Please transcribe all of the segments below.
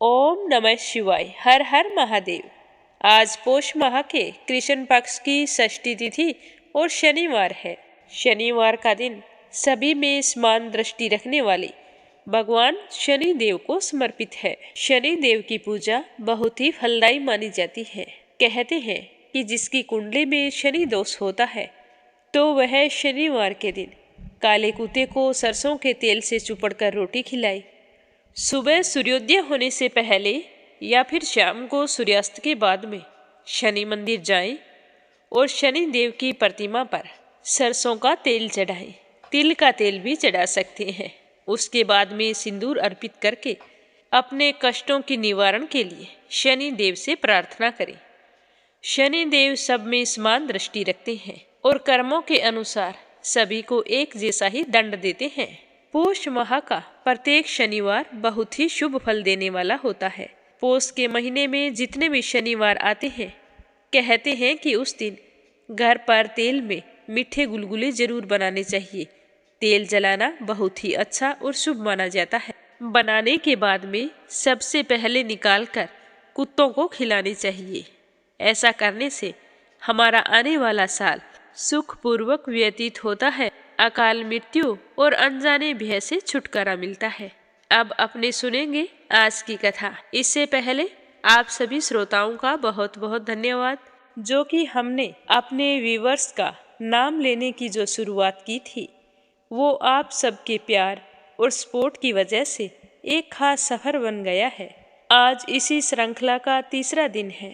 ओम नमः शिवाय। हर हर महादेव। आज पोष माह के कृष्ण पक्ष की षष्ठी तिथि और शनिवार है। शनिवार का दिन सभी में समान दृष्टि रखने वाले भगवान शनि देव को समर्पित है। शनि देव की पूजा बहुत ही फलदायी मानी जाती है। कहते हैं कि जिसकी कुंडली में शनि दोष होता है तो वह शनिवार के दिन काले कुत्ते को सरसों के तेल से चुपड़कर रोटी खिलाए। सुबह सूर्योदय होने से पहले या फिर शाम को सूर्यास्त के बाद में शनि मंदिर जाएं और शनि देव की प्रतिमा पर सरसों का तेल चढ़ाएं। तिल का तेल भी चढ़ा सकते हैं। उसके बाद में सिंदूर अर्पित करके अपने कष्टों की निवारण के लिए शनि देव से प्रार्थना करें। शनि देव सब में समान दृष्टि रखते हैं और कर्मों के अनुसार सभी को एक जैसा ही दंड देते हैं। पोष माह का प्रत्येक शनिवार बहुत ही शुभ फल देने वाला होता है। पोष के महीने में जितने भी शनिवार आते हैं, कहते हैं कि उस दिन घर पर तेल में मीठे गुलगुले जरूर बनाने चाहिए। तेल जलाना बहुत ही अच्छा और शुभ माना जाता है। बनाने के बाद में सबसे पहले निकालकर कुत्तों को खिलानी चाहिए। ऐसा करने से हमारा आने वाला साल सुखपूर्वक व्यतीत होता है। अकाल मृत्यु और अनजाने भय से छुटकारा मिलता है। अब अपने सुनेंगे आज की कथा। इससे पहले आप सभी श्रोताओं का बहुत बहुत धन्यवाद, जो कि हमने अपने व्यूअर्स का नाम लेने की जो शुरुआत की थी, वो आप सबके प्यार और सपोर्ट की वजह से एक खास सफर बन गया है। आज इसी श्रृंखला का तीसरा दिन है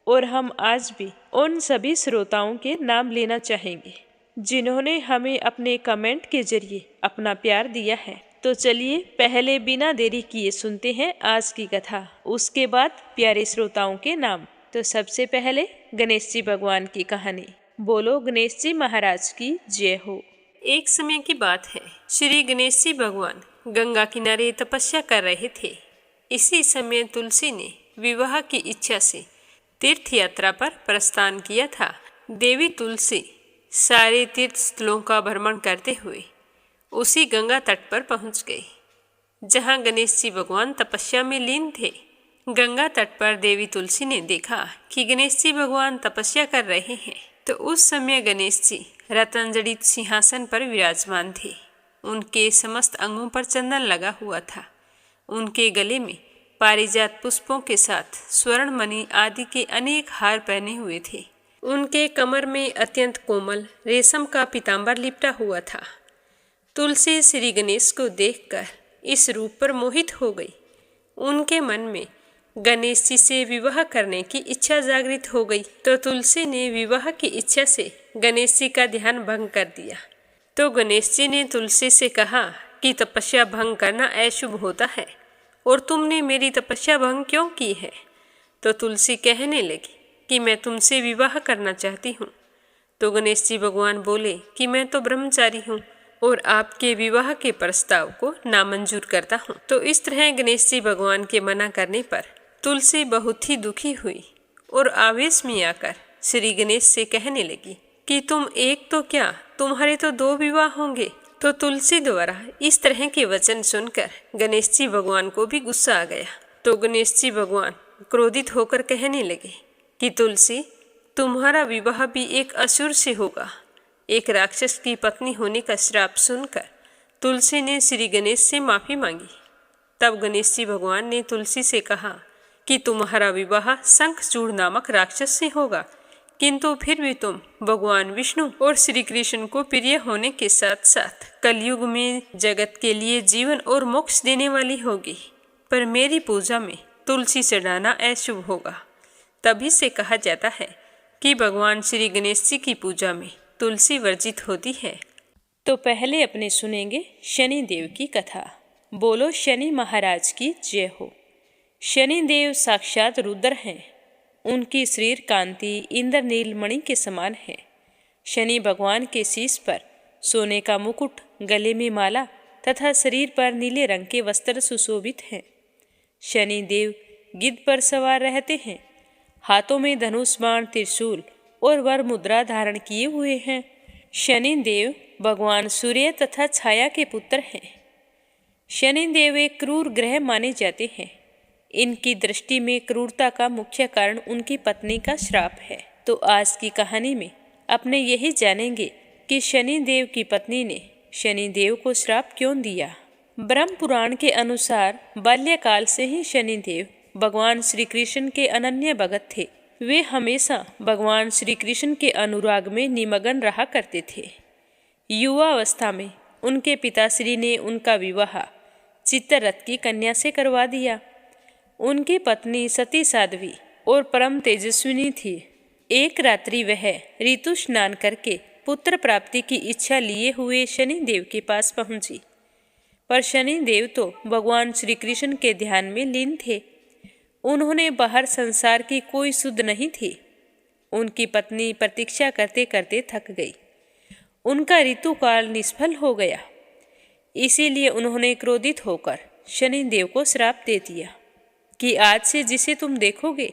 और हम आज भी उन सभी श्रोताओं के नाम लेना चाहेंगे जिन्होंने हमें अपने कमेंट के जरिए अपना प्यार दिया है। तो चलिए पहले बिना देरी किए सुनते हैं आज की कथा, उसके बाद प्यारे श्रोताओं के नाम। तो सबसे पहले गणेश जी भगवान की कहानी। बोलो गणेश जी महाराज की जय हो। एक समय की बात है, श्री गणेश जी भगवान गंगा किनारे तपस्या कर रहे थे। इसी समय तुलसी ने विवाह की इच्छा से तीर्थ यात्रा पर प्रस्थान किया था। देवी तुलसी सारे तीर्थ स्थलों का भ्रमण करते हुए उसी गंगा तट पर पहुंच गए जहां गणेश जी भगवान तपस्या में लीन थे। गंगा तट पर देवी तुलसी ने देखा कि गणेश जी भगवान तपस्या कर रहे हैं। तो उस समय गणेश जी रत्न जड़ित सिंहासन पर विराजमान थे। उनके समस्त अंगों पर चंदन लगा हुआ था। उनके गले में पारिजात पुष्पों के साथ स्वर्ण मणि आदि के अनेक हार पहने हुए थे। उनके कमर में अत्यंत कोमल रेशम का पीताम्बर लिपटा हुआ था। तुलसी श्री गणेश को देखकर इस रूप पर मोहित हो गई। उनके मन में गणेश जी से विवाह करने की इच्छा जागृत हो गई। तो तुलसी ने विवाह की इच्छा से गणेश जी का ध्यान भंग कर दिया। तो गणेश जी ने तुलसी से कहा कि तपस्या भंग करना अशुभ होता है और तुमने मेरी तपस्या भंग क्यों की है। तो तुलसी कहने लगी कि मैं तुमसे विवाह करना चाहती हूँ। तो गणेश जी भगवान बोले कि मैं तो ब्रह्मचारी हूँ और आपके विवाह के प्रस्ताव को नामंजूर करता हूँ। तो इस तरह गणेश जी भगवान के मना करने पर तुलसी बहुत ही दुखी हुई और आवेश में आकर श्री गणेश से कहने लगी कि तुम एक तो क्या, तुम्हारे तो 2 विवाह होंगे। तो तुलसी द्वारा इस तरह के वचन सुनकर गणेश जी भगवान को भी गुस्सा आ गया। तो गणेश जी भगवान क्रोधित होकर कहने लगे कि तुलसी, तुम्हारा विवाह भी एक असुर से होगा। एक राक्षस की पत्नी होने का श्राप सुनकर तुलसी ने श्री गणेश से माफी मांगी। तब गणेश जी भगवान ने तुलसी से कहा कि तुम्हारा विवाह शंखचूड़ नामक राक्षस से होगा, किंतु फिर भी तुम भगवान विष्णु और श्री कृष्ण को प्रिय होने के साथ साथ कलयुग में जगत के लिए जीवन और मोक्ष देने वाली होगी। पर मेरी पूजा में तुलसी चढ़ाना अशुभ होगा। तभी से कहा जाता है कि भगवान श्री गणेश जी की पूजा में तुलसी वर्जित होती है। तो पहले अपने सुनेंगे शनि देव की कथा। बोलो शनि महाराज की जय हो। शनि देव साक्षात रुद्र हैं। उनकी शरीर कांति इंद्रनील मणि के समान है। शनि भगवान के शीश पर सोने का मुकुट, गले में माला तथा शरीर पर नीले रंग के वस्त्र सुशोभित हैं। शनि देव गिद्ध पर सवार रहते हैं। हाथों में धनुष बाण, त्रिशूल और वर मुद्रा धारण किए हुए हैं। शनि देव भगवान सूर्य तथा छाया के पुत्र हैं। शनि देव एक क्रूर ग्रह माने जाते हैं। इनकी दृष्टि में क्रूरता का मुख्य कारण उनकी पत्नी का श्राप है। तो आज की कहानी में अपने यही जानेंगे कि शनि देव की पत्नी ने शनि देव को श्राप क्यों दिया। ब्रह्म पुराण के अनुसार बाल्यकाल से ही शनि देव भगवान श्री कृष्ण के अनन्य भगत थे। वे हमेशा भगवान श्री कृष्ण के अनुराग में निमग्न रहा करते थे। युवावस्था में उनके पिताश्री ने उनका विवाह चित्ररथ की कन्या से करवा दिया। उनकी पत्नी सती साध्वी और परम तेजस्विनी थी। एक रात्रि वह ऋतु स्नान करके पुत्र प्राप्ति की इच्छा लिए हुए शनि देव के पास पहुंची, पर शनि देव तो भगवान श्री कृष्ण के ध्यान में लीन थे। उन्होंने बाहर संसार की कोई सुध नहीं थी। उनकी पत्नी प्रतीक्षा करते करते थक गई। उनका ऋतुकाल निष्फल हो गया। इसीलिए उन्होंने क्रोधित होकर शनि देव को श्राप दे दिया कि आज से जिसे तुम देखोगे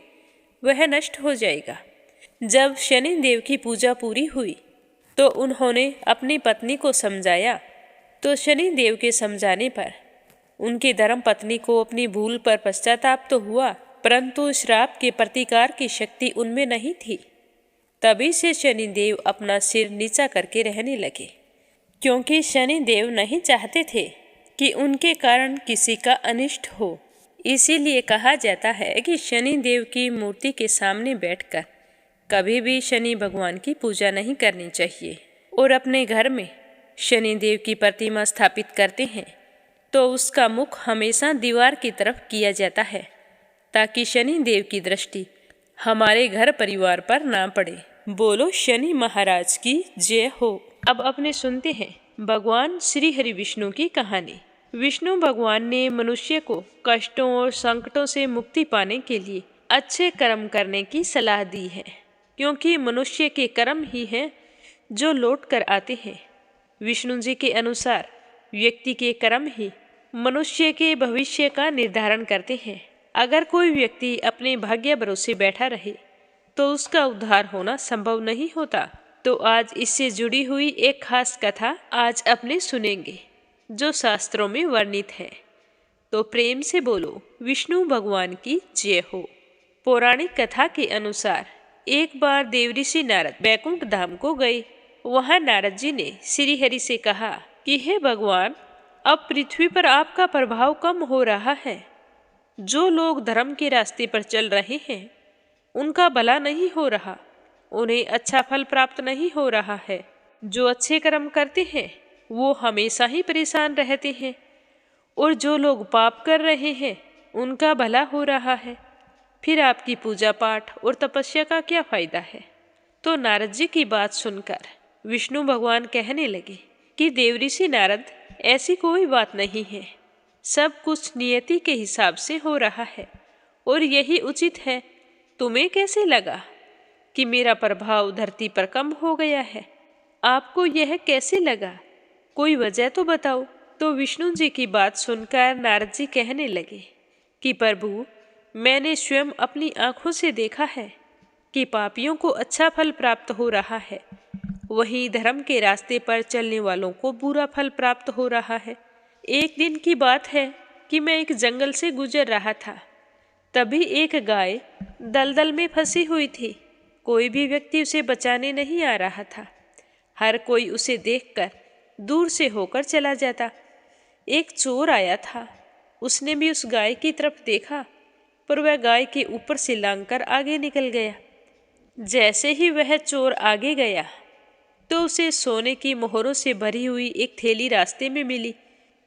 वह नष्ट हो जाएगा। जब शनि देव की पूजा पूरी हुई तो उन्होंने अपनी पत्नी को समझाया, तो शनि देव के समझाने पर उनकी धर्म पत्नी को अपनी भूल पर पश्चाताप तो हुआ, परंतु श्राप के प्रतिकार की शक्ति उनमें नहीं थी। तभी से शनि देव अपना सिर नीचा करके रहने लगे, क्योंकि शनि देव नहीं चाहते थे कि उनके कारण किसी का अनिष्ट हो। इसीलिए कहा जाता है कि शनि देव की मूर्ति के सामने बैठकर कभी भी शनि भगवान की पूजा नहीं करनी चाहिए। और अपने घर में शनि देव की प्रतिमा स्थापित करते हैं तो उसका मुख हमेशा दीवार की तरफ किया जाता है, ताकि शनि देव की दृष्टि हमारे घर परिवार पर ना पड़े। बोलो शनि महाराज की जय हो। अब अपने सुनते हैं भगवान श्री हरि विष्णु की कहानी। विष्णु भगवान ने मनुष्य को कष्टों और संकटों से मुक्ति पाने के लिए अच्छे कर्म करने की सलाह दी है, क्योंकि मनुष्य के कर्म ही हैं जो लौट कर आते हैं। विष्णु जी के अनुसार व्यक्ति के कर्म ही मनुष्य के भविष्य का निर्धारण करते हैं। अगर कोई व्यक्ति अपने भाग्य भरोसे बैठा रहे तो उसका उद्धार होना संभव नहीं होता। तो आज इससे जुड़ी हुई एक खास कथा आज अपने सुनेंगे, जो शास्त्रों में वर्णित है। तो प्रेम से बोलो विष्णु भगवान की जय हो। पौराणिक कथा के अनुसार एक बार देवऋषि नारद बैकुंठ धाम को गए। वहां नारद जी ने श्री हरि से कहा कि हे भगवान, अब पृथ्वी पर आपका प्रभाव कम हो रहा है। जो लोग धर्म के रास्ते पर चल रहे हैं उनका भला नहीं हो रहा, उन्हें अच्छा फल प्राप्त नहीं हो रहा है। जो अच्छे कर्म करते हैं वो हमेशा ही परेशान रहते हैं, और जो लोग पाप कर रहे हैं उनका भला हो रहा है। फिर आपकी पूजा पाठ और तपस्या का क्या फायदा है। तो नारद जी की बात सुनकर विष्णु भगवान कहने लगे कि देवऋषि नारद, ऐसी कोई बात नहीं है। सब कुछ नियति के हिसाब से हो रहा है और यही उचित है। तुम्हें कैसे लगा कि मेरा प्रभाव धरती पर कम हो गया है? आपको यह कैसे लगा? कोई वजह तो बताओ। तो विष्णु जी की बात सुनकर नारद जी कहने लगे कि प्रभु, मैंने स्वयं अपनी आंखों से देखा है कि पापियों को अच्छा फल प्राप्त हो रहा है, वहीं धर्म के रास्ते पर चलने वालों को बुरा फल प्राप्त हो रहा है। एक दिन की बात है कि मैं एक जंगल से गुजर रहा था। तभी एक गाय दलदल में फंसी हुई थी। कोई भी व्यक्ति उसे बचाने नहीं आ रहा था। हर कोई उसे देखकर दूर से होकर चला जाता। एक चोर आया था। उसने भी उस गाय की तरफ देखा, पर वह गाय के ऊपर से लांघकर आगे निकल गया। जैसे ही वह चोर आगे गया तो उसे सोने की मोहरों से भरी हुई एक थैली रास्ते में मिली,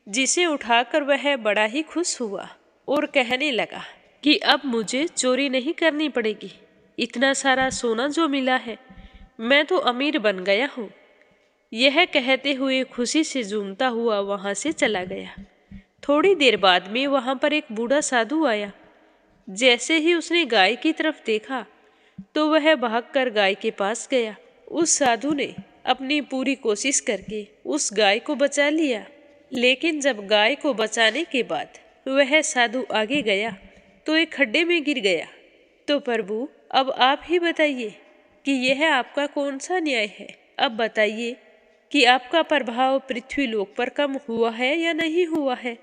जिसे उठाकर वह बड़ा ही खुश हुआ और कहने लगा कि अब मुझे चोरी नहीं करनी पड़ेगी। इतना सारा सोना जो मिला है, मैं तो अमीर बन गया हूँ। यह कहते हुए खुशी से झूमता हुआ वहां से चला गया। थोड़ी देर बाद में वहां पर एक बूढ़ा साधु आया। जैसे ही उसने गाय की तरफ देखा तो वह भागकर गाय के पास गया। उस साधु ने अपनी पूरी कोशिश करके उस गाय को बचा लिया, लेकिन जब गाय को बचाने के बाद वह साधु आगे गया तो एक खड्डे में गिर गया। तो प्रभु, अब आप ही बताइए कि यह आपका कौन सा न्याय है। अब बताइए कि आपका प्रभाव पृथ्वी लोक पर कम हुआ है या नहीं हुआ है।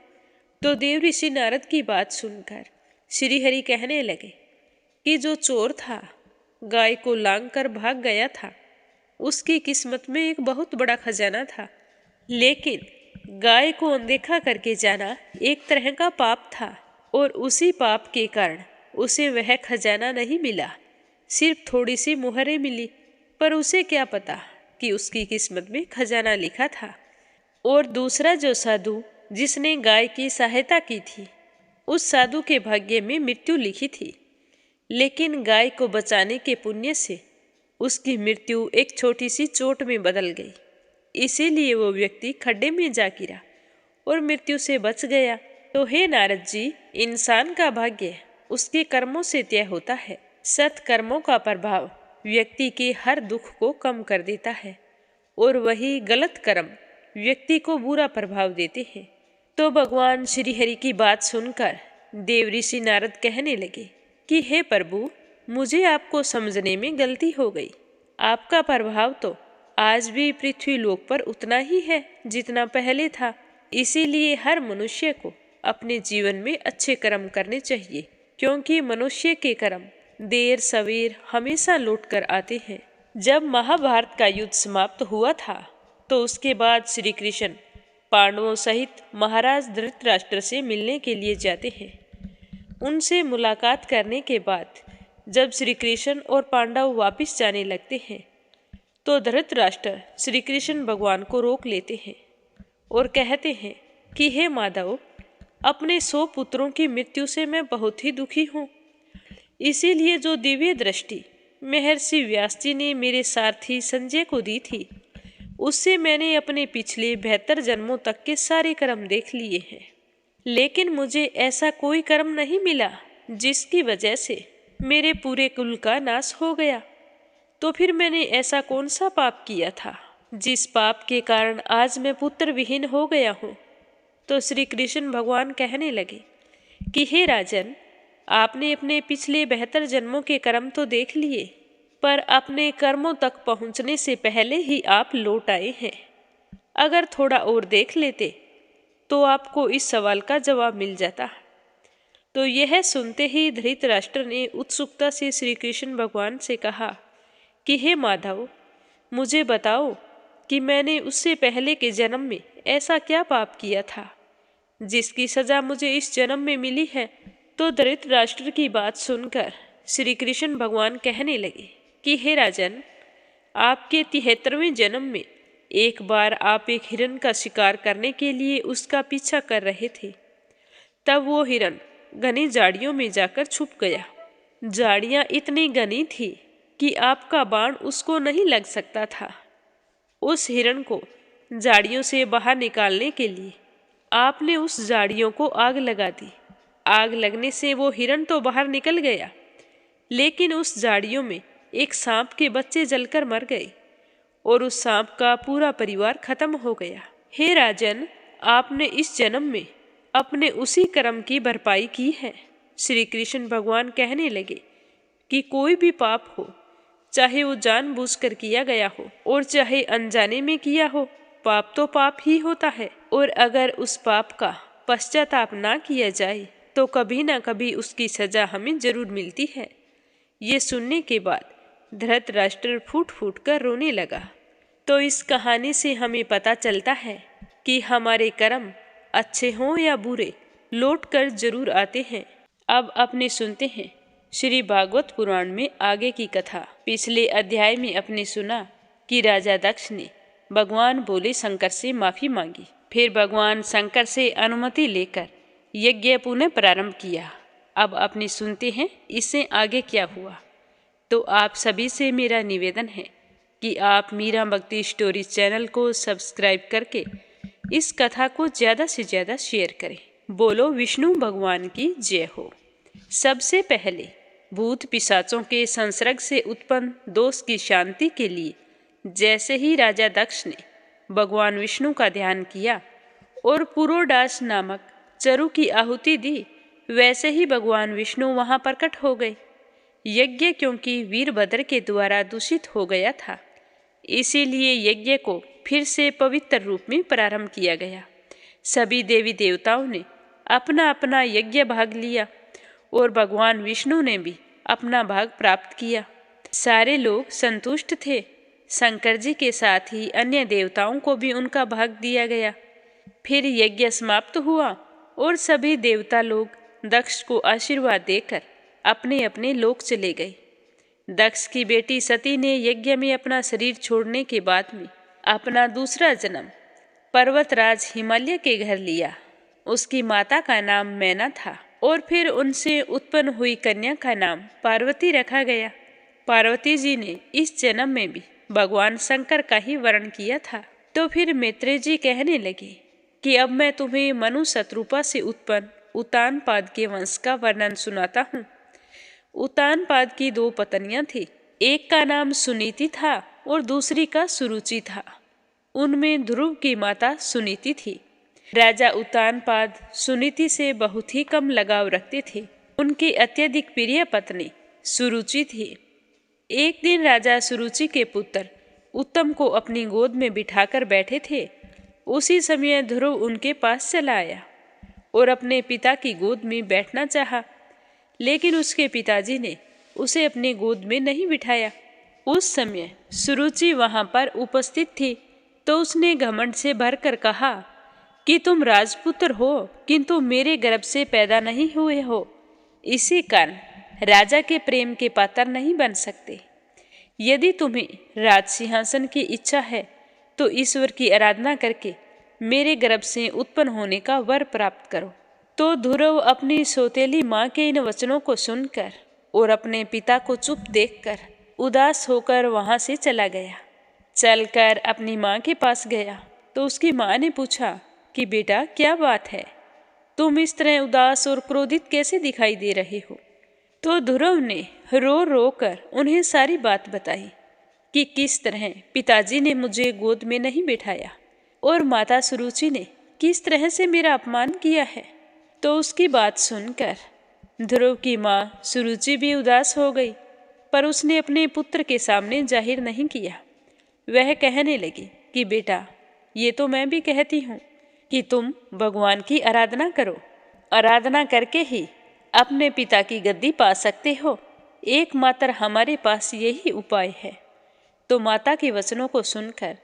तो देवऋषि नारद की बात सुनकर श्रीहरि कहने लगे कि जो चोर था, गाय को लांग कर भाग गया था, उसकी किस्मत में एक बहुत बड़ा खजाना था। लेकिन गाय को अनदेखा करके जाना एक तरह का पाप था और उसी पाप के कारण उसे वह खजाना नहीं मिला, सिर्फ थोड़ी सी मुहरें मिली। पर उसे क्या पता कि उसकी किस्मत में खजाना लिखा था। और दूसरा जो साधु जिसने गाय की सहायता की थी, उस साधु के भाग्य में मृत्यु लिखी थी, लेकिन गाय को बचाने के पुण्य से उसकी मृत्यु एक छोटी सी चोट में बदल गई। इसीलिए वो व्यक्ति खड्डे में जा गिरा और मृत्यु से बच गया। तो हे नारद जी, इंसान का भाग्य उसके कर्मों से तय होता है। सत्कर्मों का प्रभाव व्यक्ति के हर दुख को कम कर देता है और वही गलत कर्म व्यक्ति को बुरा प्रभाव देते हैं। तो भगवान श्री हरि की बात सुनकर देव ऋषि नारद कहने लगे कि हे प्रभु, मुझे आपको समझने में गलती हो गई। आपका प्रभाव तो आज भी पृथ्वी लोक पर उतना ही है जितना पहले था। इसीलिए हर मनुष्य को अपने जीवन में अच्छे कर्म करने चाहिए, क्योंकि मनुष्य के कर्म देर सवेर हमेशा लौट कर आते हैं। जब महाभारत का युद्ध समाप्त हुआ था तो उसके बाद श्री कृष्ण पांडवों सहित महाराज धृतराष्ट्र से मिलने के लिए जाते हैं। उनसे मुलाकात करने के बाद जब श्री कृष्ण और पांडव वापस जाने लगते हैं तो धृतराष्ट्र श्री कृष्ण भगवान को रोक लेते हैं और कहते हैं कि हे माधव, अपने 100 पुत्रों की मृत्यु से मैं बहुत ही दुखी हूँ। इसीलिए जो दिव्य दृष्टि महर्षि व्यास जी ने मेरे सारथी संजय को दी थी, उससे मैंने अपने पिछले 72 जन्मों तक के सारे कर्म देख लिए हैं। लेकिन मुझे ऐसा कोई कर्म नहीं मिला जिसकी वजह से मेरे पूरे कुल का नाश हो गया। तो फिर मैंने ऐसा कौन सा पाप किया था जिस पाप के कारण आज मैं पुत्र विहीन हो गया हूँ। तो श्री कृष्ण भगवान कहने लगे कि हे राजन, आपने अपने पिछले 72 जन्मों के कर्म तो देख लिए, पर अपने कर्मों तक पहुँचने से पहले ही आप लौट आए हैं। अगर थोड़ा और देख लेते तो आपको इस सवाल का जवाब मिल जाता। तो यह सुनते ही धृतराष्ट्र ने उत्सुकता से श्री कृष्ण भगवान से कहा कि हे माधव, मुझे बताओ कि मैंने उससे पहले के जन्म में ऐसा क्या पाप किया था जिसकी सजा मुझे इस जन्म में मिली है। तो धृतराष्ट्र की बात सुनकर श्री कृष्ण भगवान कहने लगे कि हे राजन, आपके 73वें जन्म में एक बार आप एक हिरण का शिकार करने के लिए उसका पीछा कर रहे थे। तब वो हिरण घनी झाड़ियों में जाकर छुप गया। झाड़ियाँ इतनी घनी थी कि आपका बाण उसको नहीं लग सकता था। उस हिरण को झाड़ियों से बाहर निकालने के लिए आपने उस झाड़ियों को आग लगा दी। आग लगने से वो हिरण तो बाहर निकल गया, लेकिन उस झाड़ियों में एक सांप के बच्चे जलकर मर गए और उस सांप का पूरा परिवार खत्म हो गया। हे राजन, आपने इस जन्म में अपने उसी कर्म की भरपाई की है। श्री कृष्ण भगवान कहने लगे कि कोई भी पाप हो, चाहे वो जानबूझकर किया गया हो और चाहे अनजाने में किया हो, पाप तो पाप ही होता है। और अगर उस पाप का पश्चाताप ना किया जाए तो कभी ना कभी उसकी सजा हमें जरूर मिलती है। ये सुनने के बाद धृतराष्ट्र फूट फूट कर रोने लगा। तो इस कहानी से हमें पता चलता है कि हमारे कर्म अच्छे हों या बुरे, लौट कर जरूर आते हैं। अब अपने सुनते हैं श्री भागवत पुराण में आगे की कथा। पिछले अध्याय में अपने सुना कि राजा दक्ष ने भगवान भोले शंकर से माफी मांगी। फिर भगवान शंकर से अनुमति लेकर यज्ञ पुनः प्रारंभ किया। अब अपने सुनते हैं इससे आगे क्या हुआ। तो आप सभी से मेरा निवेदन है कि आप मीरा भक्ति स्टोरीज चैनल को सब्सक्राइब करके इस कथा को ज़्यादा से ज़्यादा शेयर करें। बोलो विष्णु भगवान की जय हो। सबसे पहले भूत पिशाचों के संसर्ग से उत्पन्न दोष की शांति के लिए जैसे ही राजा दक्ष ने भगवान विष्णु का ध्यान किया और पुरोडास नामक चरु की आहुति दी, वैसे ही भगवान विष्णु वहां प्रकट हो गए। यज्ञ क्योंकि वीरभद्र के द्वारा दूषित हो गया था, इसीलिए यज्ञ को फिर से पवित्र रूप में प्रारंभ किया गया। सभी देवी देवताओं ने अपना अपना यज्ञ भाग लिया और भगवान विष्णु ने भी अपना भाग प्राप्त किया। सारे लोग संतुष्ट थे। शंकर जी के साथ ही अन्य देवताओं को भी उनका भाग दिया गया। फिर यज्ञ समाप्त हुआ और सभी देवता लोग दक्ष को आशीर्वाद देकर अपने अपने लोक चले गए। दक्ष की बेटी सती ने यज्ञ में अपना शरीर छोड़ने के बाद में अपना दूसरा जन्म पर्वतराज हिमालय के घर लिया। उसकी माता का नाम मैना था और फिर उनसे उत्पन्न हुई कन्या का नाम पार्वती रखा गया। पार्वती जी ने इस जन्म में भी भगवान शंकर का ही वर्ण किया था। तो फिर मैत्रेय जी कहने लगे कि अब मैं तुम्हें मनु शत्रुपा से उत्पन्न उतानपाद के वंश का वर्णन सुनाता हूँ। उतानपाद की 2 पत्नियां थी। एक का नाम सुनीति था और दूसरी का सुरुचि था। उनमें ध्रुव की माता सुनीति थी। राजा उतानपाद सुनीति से बहुत ही कम लगाव रखते थे। उनकी अत्यधिक प्रिय पत्नी सुरुचि थी। एक दिन राजा सुरुचि के पुत्र उत्तम को अपनी गोद में बिठाकर बैठे थे। उसी समय ध्रुव उनके पास चला आया और अपने पिता की गोद में बैठना चाहा, लेकिन उसके पिताजी ने उसे अपनी गोद में नहीं बिठाया। उस समय सुरुचि वहां पर उपस्थित थी, तो उसने घमंड से भरकर कहा कि तुम राजपुत्र हो, किंतु मेरे गर्भ से पैदा नहीं हुए हो। इसी कारण राजा के प्रेम के पात्र नहीं बन सकते। यदि तुम्हें राज सिंहासन की इच्छा है तो ईश्वर की आराधना करके मेरे गर्भ से उत्पन्न होने का वर प्राप्त करो। तो ध्रुव अपनी सौतेली माँ के इन वचनों को सुनकर और अपने पिता को चुप देखकर उदास होकर वहां से चला गया। चलकर अपनी माँ के पास गया तो उसकी माँ ने पूछा कि बेटा क्या बात है, तुम इस तरह उदास और क्रोधित कैसे दिखाई दे रहे हो। तो ध्रुव ने रो रो कर उन्हें सारी बात बताई कि किस तरह पिताजी ने मुझे गोद में नहीं बिठाया और माता सुरुचि ने किस तरह से मेरा अपमान किया है। तो उसकी बात सुनकर ध्रुव की माँ सुरुचि भी उदास हो गई, पर उसने अपने पुत्र के सामने जाहिर नहीं किया। वह कहने लगी कि बेटा, ये तो मैं भी कहती हूँ कि तुम भगवान की आराधना करो। आराधना करके ही अपने पिता की गद्दी पा सकते हो। एकमात्र हमारे पास यही उपाय है। तो माता के वचनों को सुनकर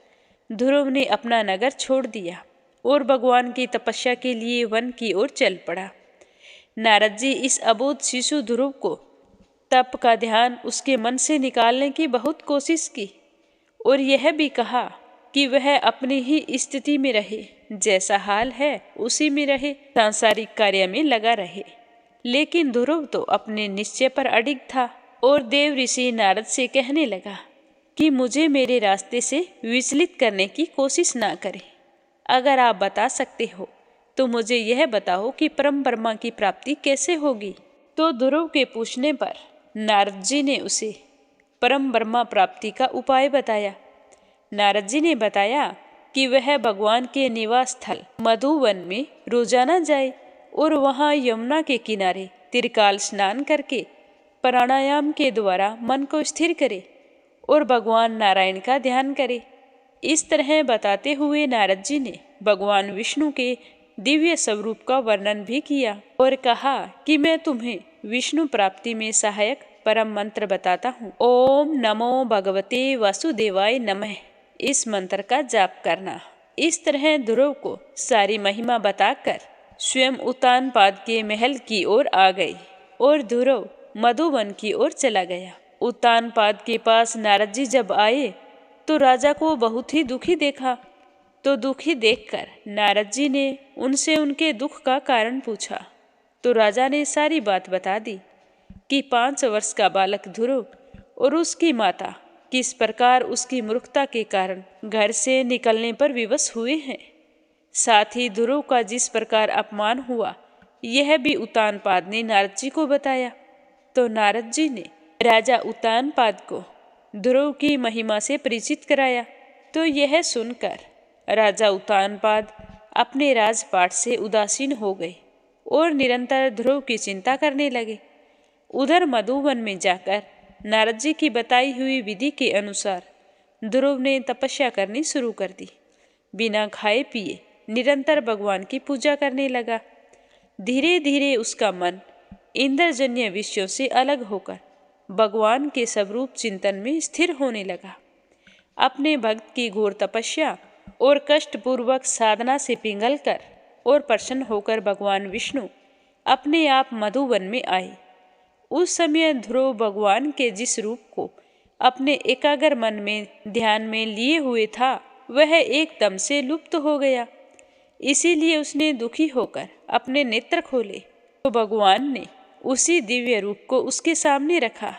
ध्रुव ने अपना नगर छोड़ दिया और भगवान की तपस्या के लिए वन की ओर चल पड़ा। नारद जी इस अबोध शिशु ध्रुव को तप का ध्यान उसके मन से निकालने की बहुत कोशिश की और यह भी कहा कि वह अपनी ही स्थिति में रहे, जैसा हाल है उसी में रहे, सांसारिक कार्य में लगा रहे। लेकिन ध्रुव तो अपने निश्चय पर अडिग था और देव ऋषि नारद से कहने लगा कि मुझे मेरे रास्ते से विचलित करने की कोशिश ना करें। अगर आप बता सकते हो तो मुझे यह बताओ कि परम ब्रह्मा की प्राप्ति कैसे होगी। तो ध्रुव के पूछने पर नारद जी ने उसे परम ब्रह्मा प्राप्ति का उपाय बताया। नारद जी ने बताया कि वह भगवान के निवास स्थल मधुवन में रोजाना जाए और वहां यमुना के किनारे त्रिकाल स्नान करके प्राणायाम के द्वारा मन को स्थिर करे और भगवान नारायण का ध्यान करे। इस तरह बताते हुए नारद जी ने भगवान विष्णु के दिव्य स्वरूप का वर्णन भी किया और कहा कि मैं तुम्हें विष्णु प्राप्ति में सहायक परम मंत्र बताता हूँ। ओम नमो भगवते वासुदेवाय नमः, इस मंत्र का जाप करना। इस तरह ध्रुव को सारी महिमा बताकर स्वयं उतानपाद के महल की ओर आ गई और ध्रुव मधुवन की ओर चला गया। उतानपाद के पास नारद जी जब आए तो राजा को बहुत ही दुखी देखा। तो दुखी देखकर नारद जी ने उनसे उनके दुख का कारण पूछा। तो राजा ने सारी बात बता दी कि 5 वर्ष का बालक ध्रुव और उसकी माता किस प्रकार उसकी मूर्खता के कारण घर से निकलने पर विवश हुए हैं। साथ ही ध्रुव का जिस प्रकार अपमान हुआ यह भी उतानपाद ने नारद जी को बताया। तो नारद जी ने राजा उतानपाद को ध्रुव की महिमा से परिचित कराया। तो यह सुनकर राजा उतानपाद अपने राजपाट से उदासीन हो गए और निरंतर ध्रुव की चिंता करने लगे। उधर मधुवन में जाकर नारद जी की बताई हुई विधि के अनुसार ध्रुव ने तपस्या करनी शुरू कर दी। बिना खाए पिए निरंतर भगवान की पूजा करने लगा। धीरे धीरे उसका मन इंद्रजन्य विषयों से अलग होकर भगवान के स्वरूप चिंतन में स्थिर होने लगा। अपने भक्त की घोर तपस्या और कष्टपूर्वक साधना से पिघलकर और प्रसन्न होकर भगवान विष्णु अपने आप मधुवन में आए। उस समय ध्रुव भगवान के जिस रूप को अपने एकाग्र मन में ध्यान में लिए हुए था वह एकदम से लुप्त हो गया। इसीलिए उसने दुखी होकर अपने नेत्र खोले तो भगवान ने उसी दिव्य रूप को उसके सामने रखा।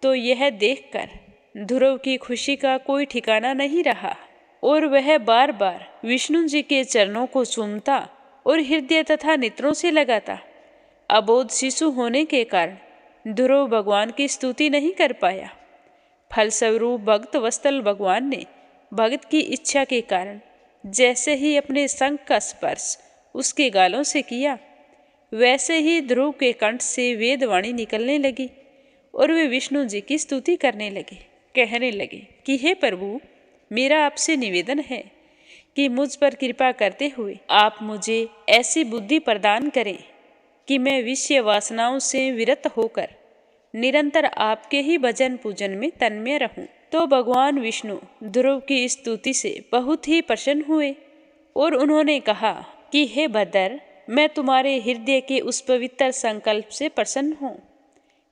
तो यह देखकर ध्रुव की खुशी का कोई ठिकाना नहीं रहा और वह बार बार विष्णु जी के चरणों को चूमता और हृदय तथा नेत्रों से लगाता। अबोध शिशु होने के कारण ध्रुव भगवान की स्तुति नहीं कर पाया। फलस्वरूप भक्त वत्सल भगवान ने भक्त की इच्छा के कारण जैसे ही अपने शंख का स्पर्श उसके गालों से किया वैसे ही ध्रुव के कंठ से वेदवाणी निकलने लगी और वे विष्णु जी की स्तुति करने लगे, कहने लगे कि हे प्रभु, मेरा आपसे निवेदन है कि मुझ पर कृपा करते हुए आप मुझे ऐसी बुद्धि प्रदान करें कि मैं विषय वासनाओं से विरत होकर निरंतर आपके ही भजन पूजन में तन्मय रहूं। तो भगवान विष्णु ध्रुव की स्तुति से बहुत ही प्रसन्न हुए और उन्होंने कहा कि हे भद्र, मैं तुम्हारे हृदय के उस पवित्र संकल्प से प्रसन्न हूँ,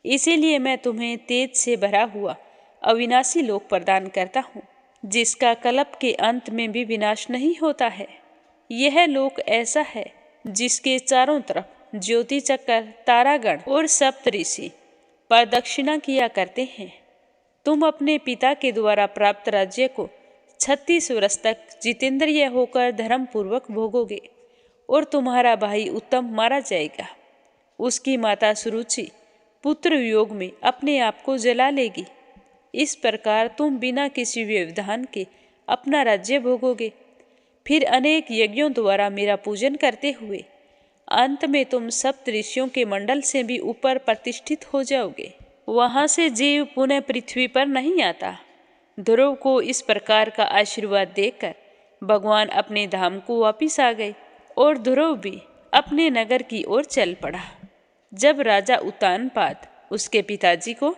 इसीलिए मैं तुम्हें तेज से भरा हुआ अविनाशी लोक प्रदान करता हूँ जिसका कल्प के अंत में भी विनाश नहीं होता है। यह लोक ऐसा है जिसके चारों तरफ ज्योति चक्र, तारागण और सप्त ऋषि प्रदक्षिणा किया करते हैं। तुम अपने पिता के द्वारा प्राप्त राज्य को 36 वर्ष तक जितेंद्रिय होकर धर्म पूर्वक भोगोगे और तुम्हारा भाई उत्तम मारा जाएगा। उसकी माता सुरुचि पुत्र वियोग में अपने आप को जला लेगी। इस प्रकार तुम बिना किसी व्यवधान के अपना राज्य भोगोगे। फिर अनेक यज्ञों द्वारा मेरा पूजन करते हुए अंत में तुम सप्त ऋषियों के मंडल से भी ऊपर प्रतिष्ठित हो जाओगे। वहां से जीव पुनः पृथ्वी पर नहीं आता। ध्रुव को इस प्रकार का आशीर्वाद देकर भगवान अपने धाम को वापिस आ गए और ध्रुव भी अपने नगर की ओर चल पड़ा। जब राजा उत्तानपाद उसके पिताजी को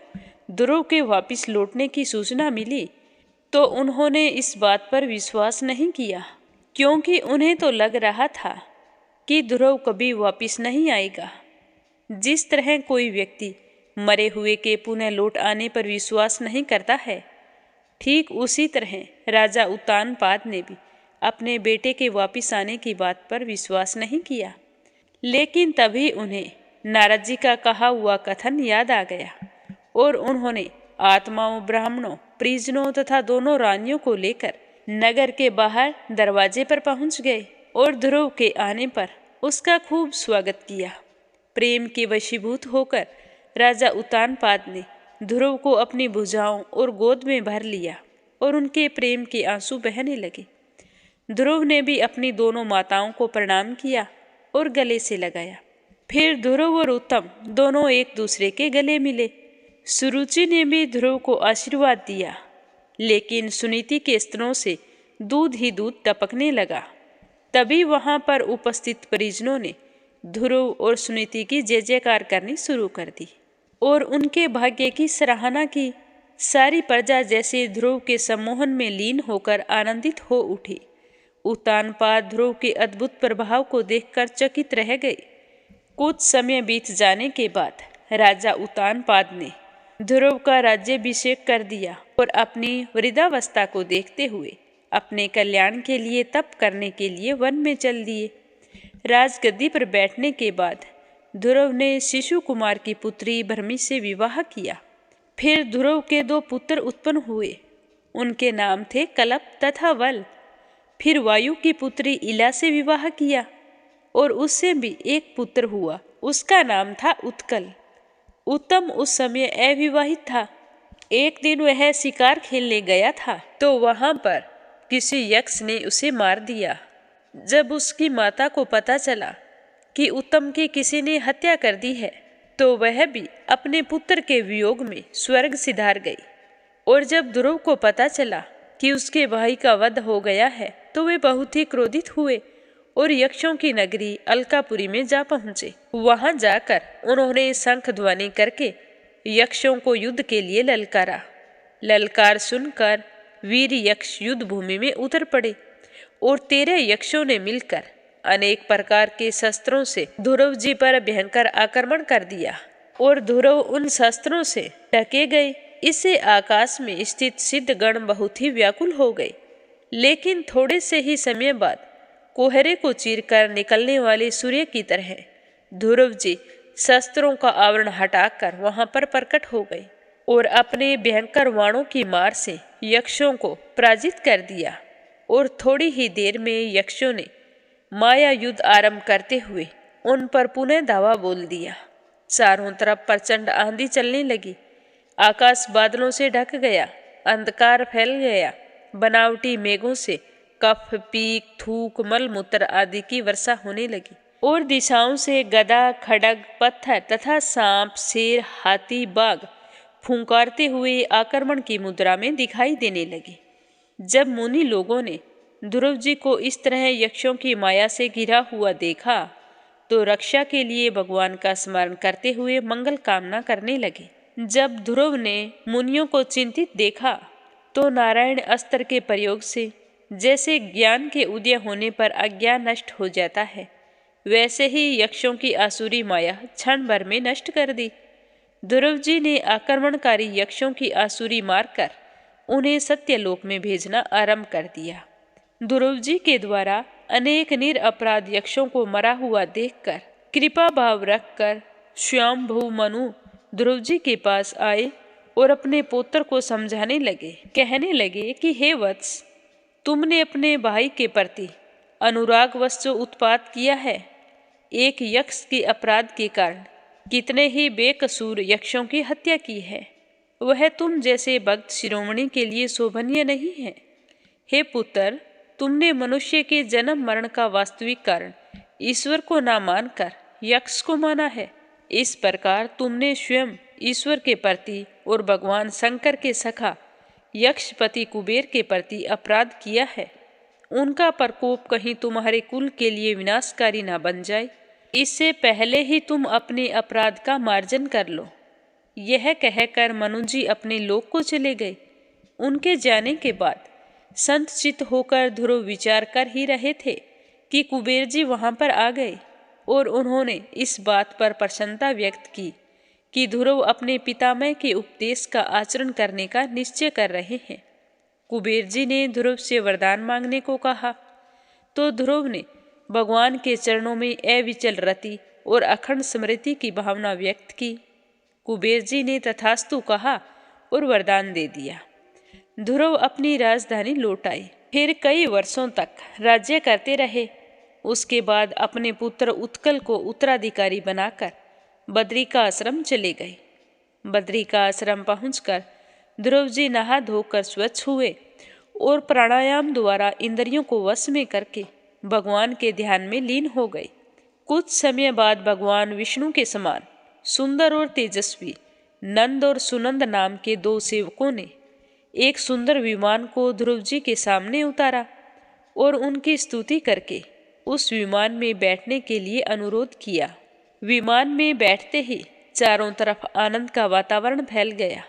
ध्रुव के वापिस लौटने की सूचना मिली तो उन्होंने इस बात पर विश्वास नहीं किया, क्योंकि उन्हें तो लग रहा था कि ध्रुव कभी वापिस नहीं आएगा। जिस तरह कोई व्यक्ति मरे हुए के पुनः लौट आने पर विश्वास नहीं करता है, ठीक उसी तरह राजा उत्तानपाद ने भी अपने बेटे के वापिस आने की बात पर विश्वास नहीं किया। लेकिन तभी उन्हें नारद जी का कहा हुआ कथन याद आ गया और उन्होंने आत्माओं, ब्राह्मणों, परिजनों तथा दोनों रानियों को लेकर नगर के बाहर दरवाजे पर पहुंच गए और ध्रुव के आने पर उसका खूब स्वागत किया। प्रेम के वशीभूत होकर राजा उत्तानपाद ने ध्रुव को अपनी भुजाओं और गोद में भर लिया और उनके प्रेम के आंसू बहने लगे। ध्रुव ने भी अपनी दोनों माताओं को प्रणाम किया और गले से लगाया। फिर ध्रुव और उत्तम दोनों एक दूसरे के गले मिले। सुरुचि ने भी ध्रुव को आशीर्वाद दिया, लेकिन सुनीति के स्तनों से दूध ही दूध टपकने लगा। तभी वहां पर उपस्थित परिजनों ने ध्रुव और सुनीति की जय जयकार करनी शुरू कर दी और उनके भाग्य की सराहना की। सारी प्रजा जैसे ध्रुव के सम्मोहन में लीन होकर आनंदित हो उठी। उत्तानपाद ध्रुव के अद्भुत प्रभाव को देखकर चकित रह गए। कुछ समय बीत जाने के बाद राजा उत्तानपाद ने ध्रुव का राज्याभिषेक कर दिया और अपनी वृद्धावस्था को देखते हुए अपने कल्याण के लिए तप करने के लिए वन में चल दिए। राजगद्दी पर बैठने के बाद ध्रुव ने शिशु कुमार की पुत्री भरमी से विवाह किया। फिर ध्रुव के 2 पुत्र उत्पन्न हुए। उनके नाम थे कलप तथा वल। फिर वायु की पुत्री इला से विवाह किया और उससे भी एक पुत्र हुआ, उसका नाम था उत्कल। उत्तम उस समय अविवाहित था। एक दिन वह शिकार खेलने गया था तो वहां पर किसी यक्ष ने उसे मार दिया। जब उसकी माता को पता चला कि उत्तम की किसी ने हत्या कर दी है तो वह भी अपने पुत्र के वियोग में स्वर्ग सिधार गई। और जब ध्रुव को पता चला कि उसके भाई का वध हो गया है तो वे बहुत ही क्रोधित हुए और यक्षों की नगरी अलकापुरी में जा पहुंचे। वहां जाकर उन्होंने शंख ध्वनि करके यक्षों को युद्ध के लिए ललकारा। ललकार सुनकर वीर यक्ष युद्ध भूमि में उतर पड़े और 13 यक्षों ने मिलकर अनेक प्रकार के शस्त्रों से ध्रुव जी पर भयंकर आक्रमण कर दिया और ध्रुव उन शस्त्रों से ढके गए। इससे आकाश में स्थित सिद्धगण बहुत ही व्याकुल हो गए। लेकिन थोड़े से ही समय बाद कोहरे को चीरकर निकलने वाले सूर्य की तरह ध्रुव जी शस्त्रों का आवरण हटाकर वहां पर प्रकट हो गए और अपने भयंकर वाणों की मार से यक्षों को पराजित कर दिया। और थोड़ी ही देर में यक्षों ने माया युद्ध आरंभ करते हुए उन पर पुनः धावा बोल दिया। चारों तरफ प्रचंड आंधी चलने लगी। आकाश बादलों से ढक गया, अंधकार फैल गया। बनावटी मेघों से कफ, पीक, थूक, मलमूत्र आदि की वर्षा होने लगी और दिशाओं से गदा, खड़ग, पत्थर तथा सांप, शेर, हाथी, बाघ फुंकारते हुए आक्रमण की मुद्रा में दिखाई देने लगे। जब मुनि लोगों ने ध्रुव जी को इस तरह यक्षों की माया से घिरा हुआ देखा तो रक्षा के लिए भगवान का स्मरण करते हुए मंगल कामना करने लगे। जब ध्रुव ने मुनियों को चिंतित देखा तो नारायण अस्त्र के प्रयोग से जैसे ज्ञान के उदय होने पर अज्ञान नष्ट हो जाता है, वैसे ही यक्षों की आसुरी माया क्षण भर में नष्ट कर दी। ध्रुव जी ने आक्रमणकारी यक्षों की आसुरी मारकर उन्हें सत्यलोक में भेजना आरंभ कर दिया। ध्रुव जी के द्वारा अनेक निरपराध यक्षों को मरा हुआ देखकर कृपा भाव रखकर स्वयंभू मनु ध्रुव जी के पास आए और अपने पुत्र को समझाने लगे। कहने लगे कि हे वत्स, तुमने अपने भाई के प्रति अनुरागवश जो उत्पात किया है, एक यक्ष के अपराध के कारण कितने ही बेकसूर यक्षों की हत्या की है, वह तुम जैसे भक्त शिरोमणि के लिए शोभनीय नहीं है। हे पुत्र, तुमने मनुष्य के जन्म मरण का वास्तविक कारण ईश्वर को ना मानकर यक्ष को माना है। इस प्रकार तुमने स्वयं ईश्वर के प्रति और भगवान शंकर के सखा यक्षपति कुबेर के प्रति अपराध किया है। उनका प्रकोप कहीं तुम्हारे कुल के लिए विनाशकारी ना बन जाए, इससे पहले ही तुम अपने अपराध का मार्जन कर लो। यह कहकर मनु जी अपने लोक को चले गए। उनके जाने के बाद संत चित्त होकर ध्रुव विचार कर ही रहे थे कि कुबेर जी वहां पर आ गए और उन्होंने इस बात पर प्रसन्नता व्यक्त की कि ध्रुव अपने पितामह के उपदेश का आचरण करने का निश्चय कर रहे हैं। कुबेर जी ने ध्रुव से वरदान मांगने को कहा तो ध्रुव ने भगवान के चरणों में अविचल रति और अखंड स्मृति की भावना व्यक्त की। कुबेर जी ने तथास्तु कहा और वरदान दे दिया। ध्रुव अपनी राजधानी लौट आए। फिर कई वर्षों तक राज्य करते रहे। उसके बाद अपने पुत्र उत्कल को उत्तराधिकारी बनाकर बद्री का आश्रम चले गए। बद्री का आश्रम पहुंचकर ध्रुव जी नहा धोकर स्वच्छ हुए और प्राणायाम द्वारा इंद्रियों को वश में करके भगवान के ध्यान में लीन हो गए। कुछ समय बाद भगवान विष्णु के समान सुंदर और तेजस्वी नंद और सुनंद नाम के 2 सेवकों ने एक सुंदर विमान को ध्रुव जी के सामने उतारा और उनकी स्तुति करके उस विमान में बैठने के लिए अनुरोध किया। विमान में बैठते ही चारों तरफ आनंद का वातावरण फैल गया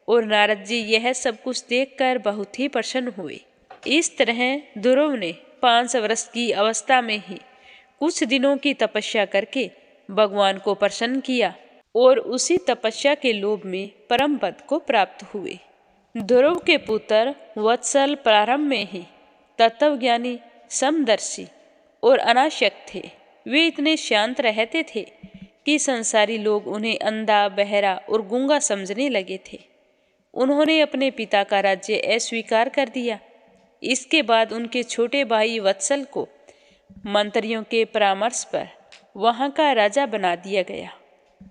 और नारद जी यह सब कुछ देखकर बहुत ही प्रसन्न हुए। इस तरह ध्रुव ने 5 वर्ष की अवस्था में ही कुछ दिनों की तपस्या करके भगवान को प्रसन्न किया और उसी तपस्या के लोभ में परम पद को प्राप्त हुए। ध्रुव के पुत्र वत्सल प्रारंभ में ही तत्वज्ञानी, समदर्शी और अनासक्त थे। वे इतने शांत रहते थे कि संसारी लोग उन्हें अंधा, बहरा और गूंगा समझने लगे थे। उन्होंने अपने पिता का राज्य अस्वीकार कर दिया। इसके बाद उनके छोटे भाई वत्सल को मंत्रियों के परामर्श पर वहां का राजा बना दिया गया।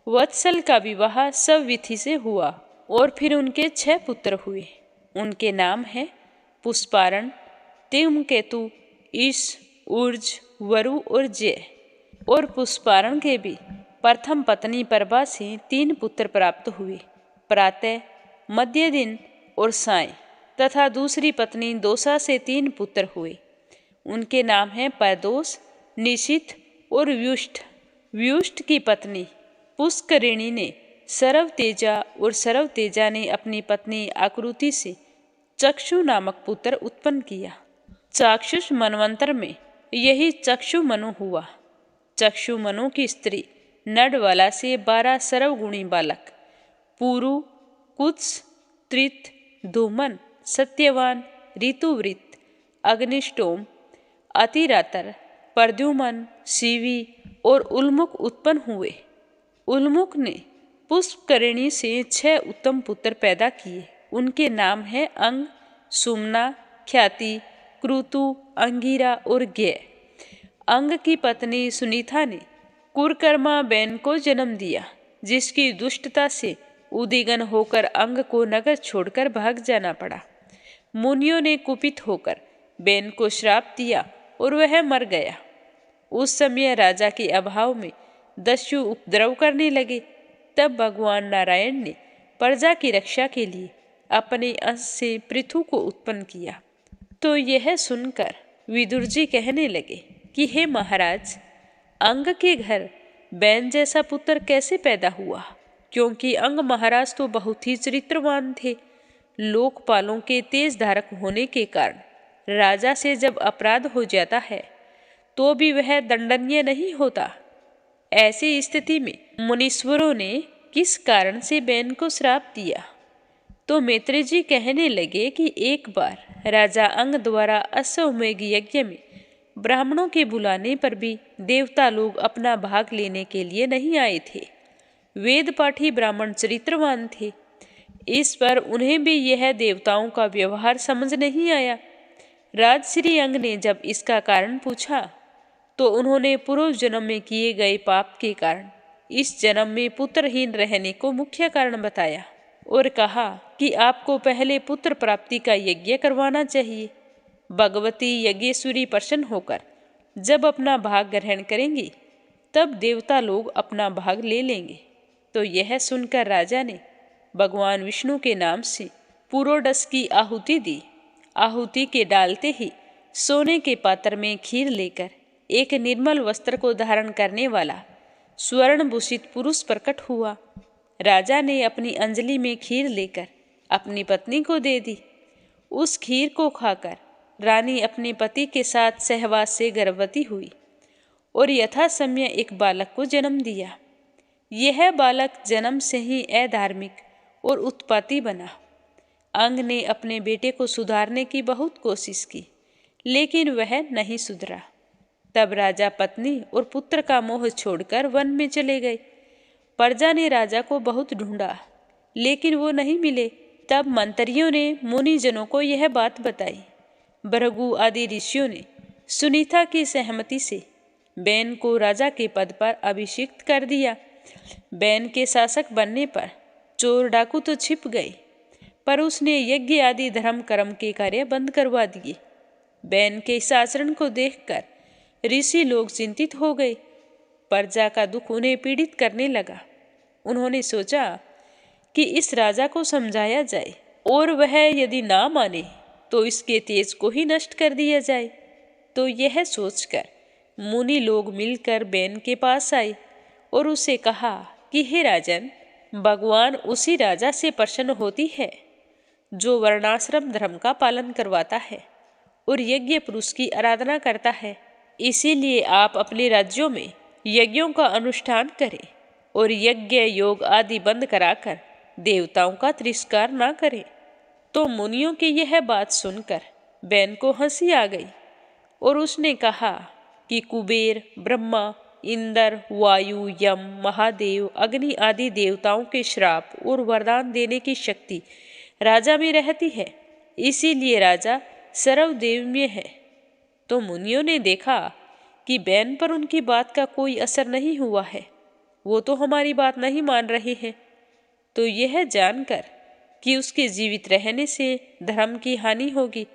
वत्सल का विवाह सविधि से हुआ और फिर उनके 6 पुत्र हुए। उनके नाम हैं पुष्पारण, धूमकेतु, ईश, ऊर्ज, वरु और जय। और पुष्पारण के भी प्रथम पत्नी प्रभा से 3 पुत्र प्राप्त हुए, प्रातः, मध्य दिन और साय। तथा दूसरी पत्नी दोषा से 3 पुत्र हुए। उनके नाम हैं परदोष, निशिथ और व्युष्ट। व्युष्ट की पत्नी पुष्करिणी ने सरवतेजा और सरवतेजा ने अपनी पत्नी आकृति से चक्षु नामक पुत्र उत्पन्न किया। चाक्षुष मनवंतर में यही चक्षु मनु हुआ। चक्षु मनु की स्त्री नडवाला से 12 सर्वगुणी बालक पुरु, कुत्स, त्रित, धूमन, सत्यवान, ऋतुवृत्त, अग्निष्टोम, अतिरातर, प्रद्युमन, शिवी और उल्मुख उत्पन्न हुए। उल्मुख ने पुष्करिणी से 6 उत्तम पुत्र पैदा किए। उनके नाम हैं अंग, सुमना, ख्याति, क्रुतु, अंगिरा और ज्ञ। अंग की पत्नी सुनीता ने कुरकर्मा बेन को जन्म दिया, जिसकी दुष्टता से उद्विग्न होकर अंग को नगर छोड़कर भाग जाना पड़ा। मुनियों ने कुपित होकर बेन को श्राप दिया और वह मर गया। उस समय राजा के अभाव में दस्यु उपद्रव करने लगे। तब भगवान नारायण ने प्रजा की रक्षा के लिए अपने अंश से पृथु को उत्पन्न किया। तो यह सुनकर विदुर जी कहने लगे कि हे महाराज, अंग के घर बैन जैसा पुत्र कैसे पैदा हुआ? क्योंकि अंग महाराज तो बहुत ही चरित्रवान थे। लोकपालों के तेज धारक होने के कारण राजा से जब अपराध हो जाता है तो भी वह दंडनीय नहीं होता। ऐसी स्थिति में मुनीश्वरों ने किस कारण से बैन को श्राप दिया? तो मैत्रेय जी कहने लगे कि एक बार राजा अंग द्वारा अश्वमेघ यज्ञ में ब्राह्मणों के बुलाने पर भी देवता लोग अपना भाग लेने के लिए नहीं आए थे। वेद पाठी ब्राह्मण चरित्रवान थे। इस पर उन्हें भी यह देवताओं का व्यवहार समझ नहीं आया। राजश्री अंग ने जब इसका कारण पूछा तो उन्होंने पूर्व जन्म में किए गए पाप के कारण इस जन्म में पुत्रहीन रहने को मुख्य कारण बताया और कहा कि आपको पहले पुत्र प्राप्ति का यज्ञ करवाना चाहिए। भगवती यज्ञेश्वरी प्रसन्न होकर जब अपना भाग ग्रहण करेंगी तब देवता लोग अपना भाग ले लेंगे। तो यह सुनकर राजा ने भगवान विष्णु के नाम से पुरोडस की आहुति दी। आहुति के डालते ही सोने के पात्र में खीर लेकर एक निर्मल वस्त्र को धारण करने वाला स्वर्णभूषित पुरुष प्रकट हुआ। राजा ने अपनी अंजलि में खीर लेकर अपनी पत्नी को दे दी। उस खीर को खाकर रानी अपने पति के साथ सहवास से गर्भवती हुई और यथा समय एक बालक को जन्म दिया। यह बालक जन्म से ही अधार्मिक और उत्पाती बना। अंग ने अपने बेटे को सुधारने की बहुत कोशिश की, लेकिन वह नहीं सुधरा। तब राजा पत्नी और पुत्र का मोह छोड़कर वन में चले गए। प्रजा ने राजा को बहुत ढूंढा, लेकिन वो नहीं मिले। तब मंत्रियों ने मुनिजनों को यह बात बताई। भृगु आदि ऋषियों ने सुनीता की सहमति से बैन को राजा के पद पर अभिषिक्त कर दिया। बैन के शासक बनने पर चोर डाकू तो छिप गए, पर उसने यज्ञ आदि धर्म कर्म के कार्य बंद करवा दिए। बैन के इस आचरण को देखकर ऋषि लोग चिंतित हो गए। प्रजा का दुख उन्हें पीड़ित करने लगा। उन्होंने सोचा कि इस राजा को समझाया जाए और वह यदि ना माने तो इसके तेज को ही नष्ट कर दिया जाए। तो यह सोचकर मुनि लोग मिलकर बैन के पास आए और उसे कहा कि हे राजन, भगवान उसी राजा से प्रसन्न होती है जो वर्णाश्रम धर्म का पालन करवाता है और यज्ञ पुरुष की आराधना करता है। इसीलिए आप अपने राज्यों में यज्ञों का अनुष्ठान करें और यज्ञ योग आदि बंद कराकर देवताओं का तिरस्कार ना करें। तो मुनियों की यह बात सुनकर बैन को हंसी आ गई और उसने कहा कि कुबेर, ब्रह्मा, इंद्र, वायु, यम, महादेव, अग्नि आदि देवताओं के श्राप और वरदान देने की शक्ति राजा में रहती है, इसीलिए राजा सर्वदेवमय है। तो मुनियों ने देखा कि बैन पर उनकी बात का कोई असर नहीं हुआ है, वो तो हमारी बात नहीं मान रहे हैं। तो यह जानकर कि उसके जीवित रहने से धर्म की हानि होगी,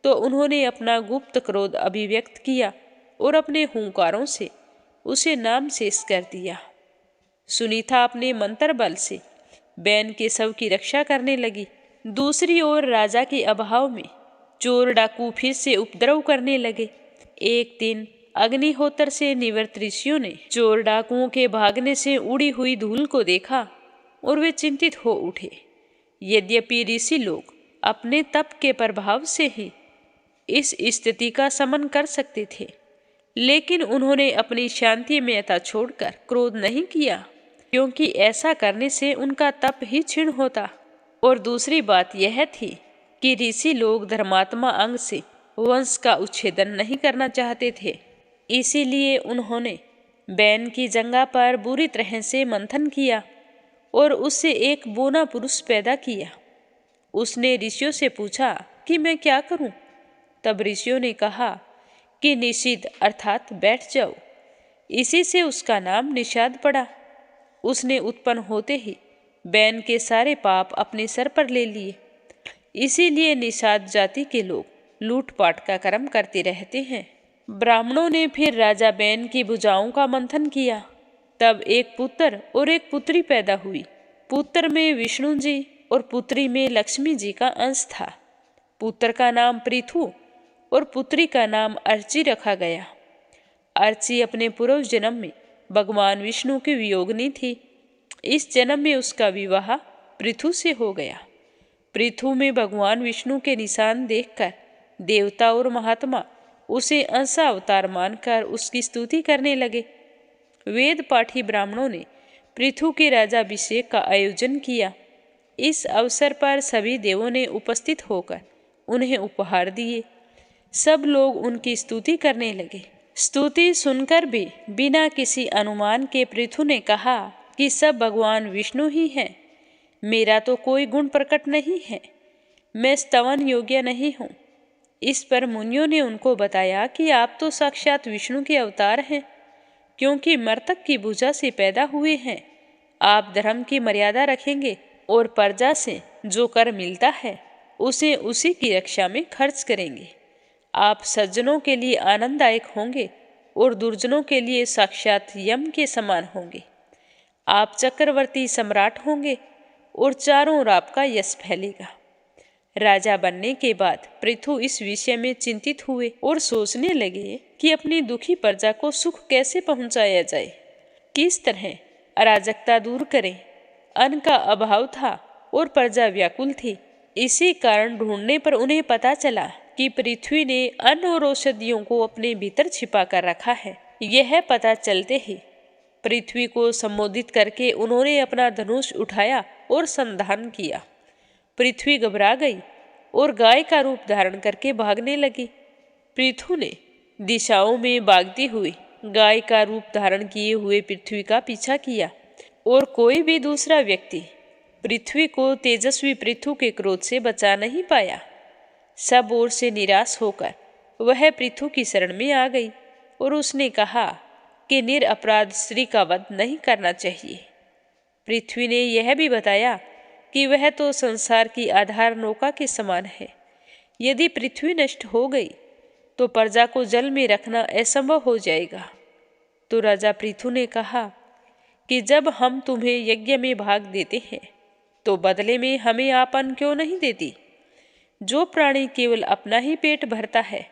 तो उन्होंने अपना गुप्त क्रोध अभिव्यक्त किया और अपने हुंकारों से उसे नाम शेष कर दिया। सुनीता अपने मंत्र बल से बैन के शव की रक्षा करने लगी। दूसरी ओर राजा के अभाव में चोर डाकू फिर से उपद्रव करने लगे। एक दिन अग्निहोत्र से निवृत्त ऋषियों ने चोर डाकुओं के भागने से उड़ी हुई धूल को देखा और वे चिंतित हो उठे। यद्यपि ऋषि लोग अपने तप के प्रभाव से ही इस स्थिति का शमन कर सकते थे, लेकिन उन्होंने अपनी शांति महत्ता छोड़कर क्रोध नहीं किया, क्योंकि ऐसा करने से उनका तप ही क्षीण होता। और दूसरी बात यह थी कि ऋषि लोग धर्मात्मा अंग से वंश का उच्छेदन नहीं करना चाहते थे। इसीलिए उन्होंने बैन की जंगा पर बुरी तरह से मंथन किया और उससे एक बोना पुरुष पैदा किया। उसने ऋषियों से पूछा कि मैं क्या करूं? तब ऋषियों ने कहा कि निषिद्ध अर्थात बैठ जाओ। इसी से उसका नाम निषाद पड़ा। उसने उत्पन्न होते ही बैन के सारे पाप अपने सर पर ले लिए। इसीलिए निषाद जाति के लोग लूटपाट का कर्म करते रहते हैं। ब्राह्मणों ने फिर राजा बैन की भुजाओं का मंथन किया। तब एक पुत्र और एक पुत्री पैदा हुई। पुत्र में विष्णु जी और पुत्री में लक्ष्मी जी का अंश था। पुत्र का नाम पृथु और पुत्री का नाम अर्ची रखा गया। अर्ची अपने पूर्व जन्म में भगवान विष्णु की वियोगिनी थी। इस जन्म में उसका विवाह पृथु से हो गया। पृथु में भगवान विष्णु के निशान देखकर देवता और महात्मा उसे अंश अवतार मानकर उसकी स्तुति करने लगे। वेद पाठी ब्राह्मणों ने पृथु के राजाभिषेक का आयोजन किया। इस अवसर पर सभी देवों ने उपस्थित होकर उन्हें उपहार दिए। सब लोग उनकी स्तुति करने लगे। स्तुति सुनकर भी बिना किसी अनुमान के पृथु ने कहा कि सब भगवान विष्णु ही हैं। मेरा तो कोई गुण प्रकट नहीं है, मैं स्तवन योग्य नहीं हूँ। इस पर मुनियों ने उनको बताया कि आप तो साक्षात विष्णु के अवतार हैं, क्योंकि मर्तक की भुजा से पैदा हुए हैं। आप धर्म की मर्यादा रखेंगे और प्रजा से जो कर मिलता है उसे उसी की रक्षा में खर्च करेंगे। आप सज्जनों के लिए आनंददायक होंगे और दुर्जनों के लिए साक्षात यम के समान होंगे। आप चक्रवर्ती सम्राट होंगे और चारों ओर आपका यश फैलेगा। राजा बनने के बाद पृथु इस विषय में चिंतित हुए और सोचने लगे कि अपनी दुखी प्रजा को सुख कैसे पहुंचाया जाए, किस तरह अराजकता दूर करें। अन्न का अभाव था और प्रजा व्याकुल थी। इसी कारण ढूंढने पर उन्हें पता चला कि पृथ्वी ने अन्न और औषधियों को अपने भीतर छिपा कर रखा है। यह पता चलते ही पृथ्वी को संबोधित करके उन्होंने अपना धनुष उठाया और संधान किया। पृथ्वी घबरा गई और गाय का रूप धारण करके भागने लगी। पृथु ने दिशाओं में भागती हुई गाय का रूप धारण किए हुए पृथ्वी का पीछा किया और कोई भी दूसरा व्यक्ति पृथ्वी को तेजस्वी पृथु के क्रोध से बचा नहीं पाया। सब ओर से निराश होकर वह पृथु की शरण में आ गई और उसने कहा कि निरपराध स्त्री का वध नहीं करना चाहिए। पृथ्वी ने यह भी बताया कि वह तो संसार की आधार नौका के समान है। यदि पृथ्वी नष्ट हो गई तो प्रजा को जल में रखना असंभव हो जाएगा। तो राजा पृथु ने कहा कि जब हम तुम्हें यज्ञ में भाग देते हैं तो बदले में हमें आप अन्न क्यों नहीं देती? जो प्राणी केवल अपना ही पेट भरता है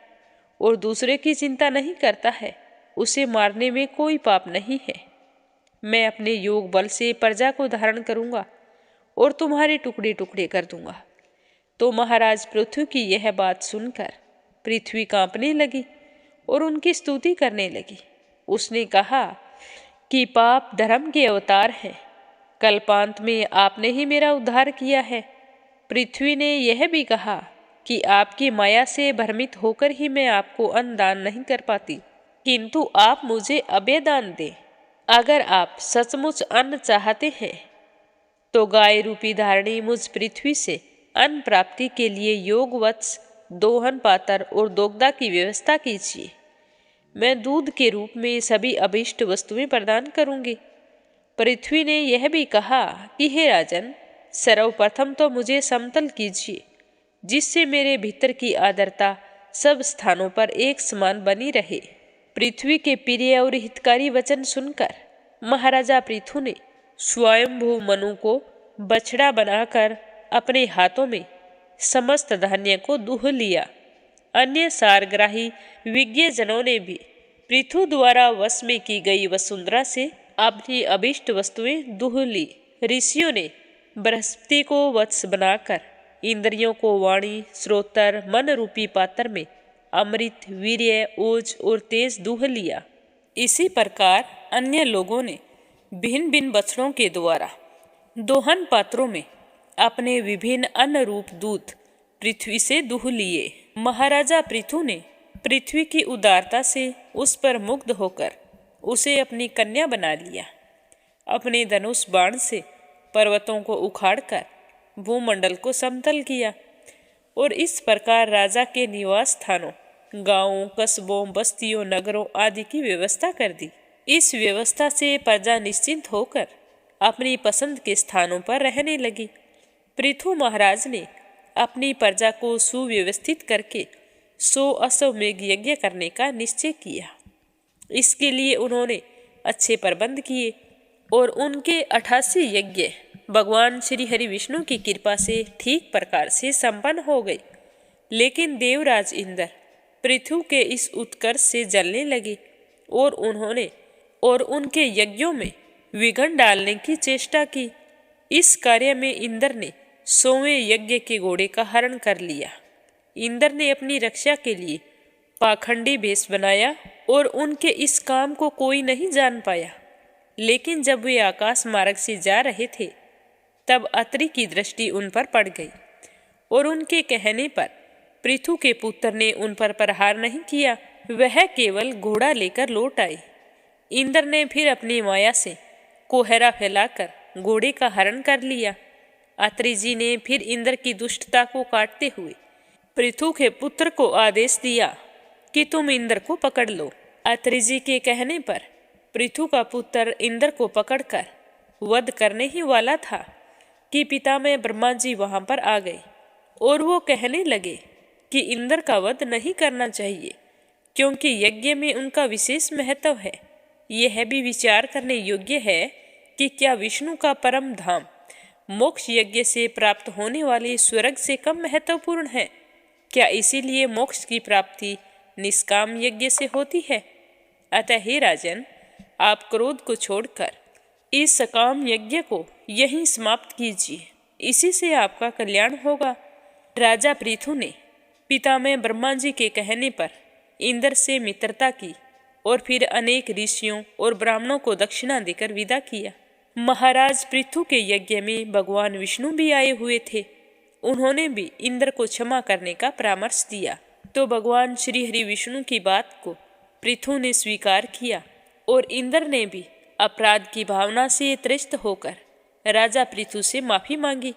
और दूसरे की चिंता नहीं करता है, उसे मारने में कोई पाप नहीं है। मैं अपने योग बल से प्रजा को धारण करूंगा और तुम्हारे टुकड़े टुकड़े कर दूंगा। तो महाराज पृथु की यह बात सुनकर पृथ्वी कांपने लगी और उनकी स्तुति करने लगी। उसने कहा कि पाप धर्म के अवतार हैं। कल्पांत में आपने ही मेरा उद्धार किया है। पृथ्वी ने यह भी कहा कि आपकी माया से भ्रमित होकर ही मैं आपको अन्न दान नहीं कर पाती, किंतु आप मुझे अभय दान दें। अगर आप सचमुच अन्न चाहते हैं तो गाय रूपी धारणी मुझ पृथ्वी से अन्न प्राप्ति के लिए योगवत्स, दोहन पात्र और दोग्धा की व्यवस्था कीजिए। मैं दूध के रूप में सभी अभीष्ट वस्तुएं प्रदान करूंगी। पृथ्वी ने यह भी कहा कि हे राजन, सर्वप्रथम तो मुझे समतल कीजिए, जिससे मेरे भीतर की आर्द्रता सब स्थानों पर एक समान बनी रहे। पृथ्वी के प्रिय और हितकारी वचन सुनकर महाराजा पृथु ने स्वयंभू मनु को बछड़ा बनाकर अपने हाथों में समस्त धान्य को दूह लिया। अन्य सारग्राही विज्ञजनों ने भी पृथु द्वारा वश में की गई वसुंधरा से अपनी अभिष्ट वस्तुएं दूह ली। ऋषियों ने बृहस्पति को वत्स बनाकर इंद्रियों को वाणी, श्रोत्र, मन रूपी पात्र में अमृत, वीर्य, ओज और तेज दूह लिया। इसी प्रकार अन्य लोगों ने भिन्न भिन्न बछड़ों के द्वारा दोहन पात्रों में अपने विभिन्न अन्न रूप दूध पृथ्वी से दूह लिए। महाराजा पृथु ने पृथ्वी की उदारता से उस पर मुग्ध होकर उसे अपनी कन्या बना लिया। अपने धनुष बाण से पर्वतों को उखाड़कर भूमंडल को समतल किया और इस प्रकार राजा के निवास स्थानों, गांवों, कस्बों, बस्तियों, नगरों आदि की व्यवस्था कर दी। इस व्यवस्था से प्रजा निश्चिंत होकर अपनी पसंद के स्थानों पर रहने लगी। पृथु महाराज ने अपनी प्रजा को सुव्यवस्थित करके 100 अश्वमेघ यज्ञ करने का निश्चय किया। इसके लिए उन्होंने अच्छे प्रबंध किए और उनके 88 यज्ञ भगवान श्री हरि विष्णु की कृपा से ठीक प्रकार से संपन्न हो गए। लेकिन देवराज इंद्र पृथु के इस उत्कर्ष से जलने लगे और उनके यज्ञों में विघ्न डालने की चेष्टा की। इस कार्य में इंद्र ने 100वें यज्ञ के घोड़े का हरण कर लिया। इंद्र ने अपनी रक्षा के लिए पाखंडी भेष बनाया और उनके इस काम को कोई नहीं जान पाया। लेकिन जब वे आकाश मार्ग से जा रहे थे तब अत्रि की दृष्टि उन पर पड़ गई और उनके कहने पर पृथु के पुत्र ने उन पर प्रहार नहीं किया, वह केवल घोड़ा लेकर लौट आए। इंद्र ने फिर अपनी माया से कोहरा फैलाकर घोड़े का हरण कर लिया। अत्रि जी ने फिर इंद्र की दुष्टता को काटते हुए पृथु के पुत्र को आदेश दिया कि तुम इंद्र को पकड़ लो। अत्रि जी के कहने पर पृथु का पुत्र इंद्र को पकड़कर वध करने ही वाला था कि पितामह ब्रह्मा जी वहां पर आ गए और वो कहने लगे कि इंद्र का वध नहीं करना चाहिए क्योंकि यज्ञ में उनका विशेष महत्व है। यह भी विचार करने योग्य है कि क्या विष्णु का परम धाम मोक्ष यज्ञ से प्राप्त होने वाले स्वर्ग से कम महत्वपूर्ण है? क्या इसीलिए मोक्ष की प्राप्ति निष्काम यज्ञ से होती है? अतः हे राजन, आप क्रोध को छोड़कर इस सकाम यज्ञ को यहीं समाप्त कीजिए, इसी से आपका कल्याण होगा। राजा पृथु ने पितामह ब्रह्मा जी के कहने पर इंद्र से मित्रता की और फिर अनेक ऋषियों और ब्राह्मणों को दक्षिणा देकर विदा किया। महाराज पृथु के यज्ञ में भगवान विष्णु भी आए हुए थे। उन्होंने भी इंद्र को क्षमा करने का परामर्श दिया तो भगवान श्री हरि विष्णु की बात को पृथु ने स्वीकार किया और इंद्र ने भी अपराध की भावना से त्रस्त होकर राजा पृथु से माफी मांगी।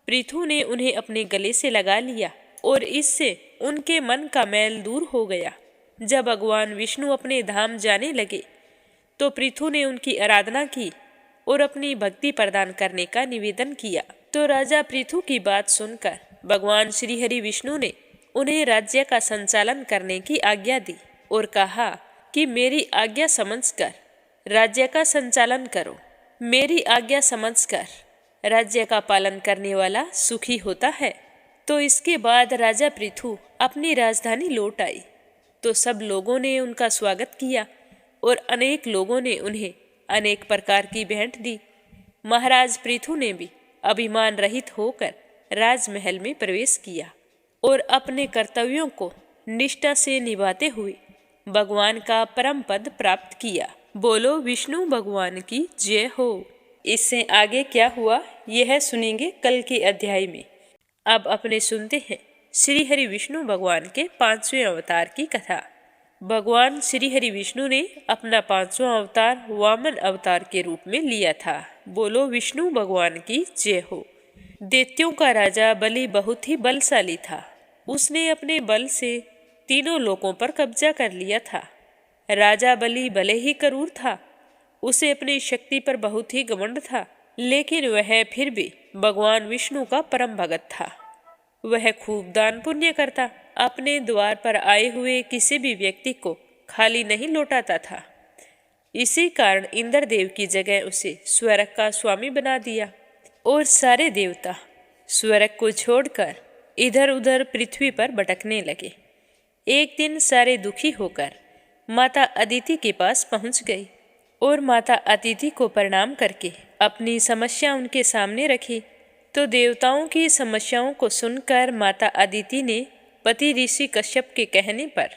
पृथु ने उन्हें अपने गले से लगा लिया और इससे उनके मन का मैल दूर हो गया। जब भगवान विष्णु अपने धाम जाने लगे तो पृथु ने उनकी आराधना की और अपनी भक्ति प्रदान करने का निवेदन किया। तो राजा पृथु की बात सुनकर भगवान श्री हरि विष्णु ने उन्हें राज्य का संचालन करने की आज्ञा दी और कहा कि मेरी आज्ञा समझकर राज्य का संचालन करो। मेरी आज्ञा समझकर राज्य का पालन करने वाला सुखी होता है। तो इसके बाद राजा पृथु अपनी राजधानी लौट आई तो सब लोगों ने उनका स्वागत किया और अनेक लोगों ने उन्हें अनेक प्रकार की भेंट दी। महाराज पृथु ने भी अभिमान रहित होकर राजमहल में प्रवेश किया और अपने कर्तव्यों को निष्ठा से निभाते हुए भगवान का परम पद प्राप्त किया। बोलो विष्णु भगवान की जय हो। इससे आगे क्या हुआ यह सुनेंगे कल के अध्याय में। अब अपने सुनते हैं श्री हरि विष्णु भगवान के 5वें अवतार की कथा। भगवान श्री हरि विष्णु ने अपना 5वां अवतार वामन अवतार के रूप में लिया था। बोलो विष्णु भगवान की जय हो। दैत्यों का राजा बलि बहुत ही बलशाली था। उसने अपने बल से तीनों लोकों पर कब्जा कर लिया था। राजा बलि भले ही क्रूर था, उसे अपनी शक्ति पर बहुत ही घमंड था, लेकिन वह फिर भी भगवान विष्णु का परम भगत था। वह खूब दान पुण्य करता, अपने द्वार पर आए हुए किसी भी व्यक्ति को खाली नहीं लौटाता था। इसी कारण इंद्रदेव की जगह उसे स्वर्ग का स्वामी बना दिया और सारे देवता स्वर्ग को छोड़कर इधर उधर पृथ्वी पर भटकने लगे। एक दिन सारे दुखी होकर माता अदिति के पास पहुंच गई और माता अदिति को प्रणाम करके अपनी समस्या उनके सामने रखी। तो देवताओं की समस्याओं को सुनकर माता अदिति ने पति ऋषि कश्यप के कहने पर